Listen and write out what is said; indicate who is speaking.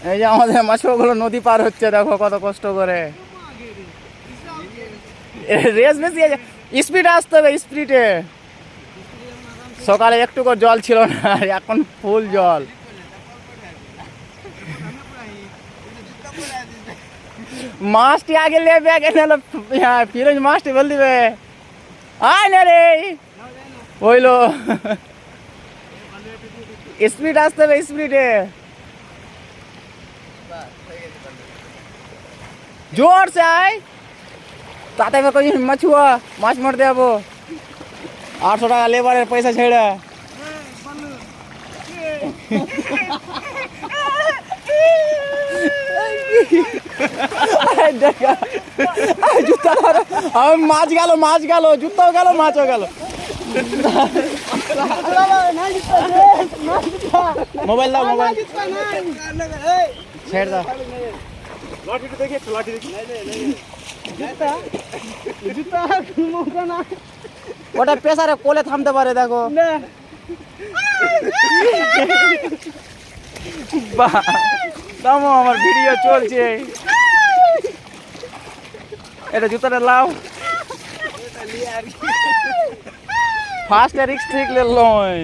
Speaker 1: এই যে আমাদের মাছগুলো নদী পার হচ্ছে, দেখো কত কষ্ট করে। রেস বেশি আছে, স্পিডে আসতে হবে, স্পিডে। সকালে একটু করে জল ছিল না, আর এখন ফুল জল। মাছটি আগে লেবে আগে নাহলে ফিরোজ মাছটি বল দিবে। আয় না রে, হইলো। স্পিড আসতে হবে, স্পিডে জোর से आए। তাতে কই মাছুয়া মাছ মারতে যাবো, 800 টাকা লেবারের পয়সা ছেড়ে। জুতা মাছ গেল, মাছ গেল, জুতাও গেল, মাছও গেল। মোবাইল দাও, মোবাইল ছেড়ে দাও। ওটা প্রেসারে কোলে থামতে পারে, দেখো। থামো, আমার ভিডিও চলছে। এটা জুতাটা লাও, ফার্স্ট রিক্স ঠিক লয়।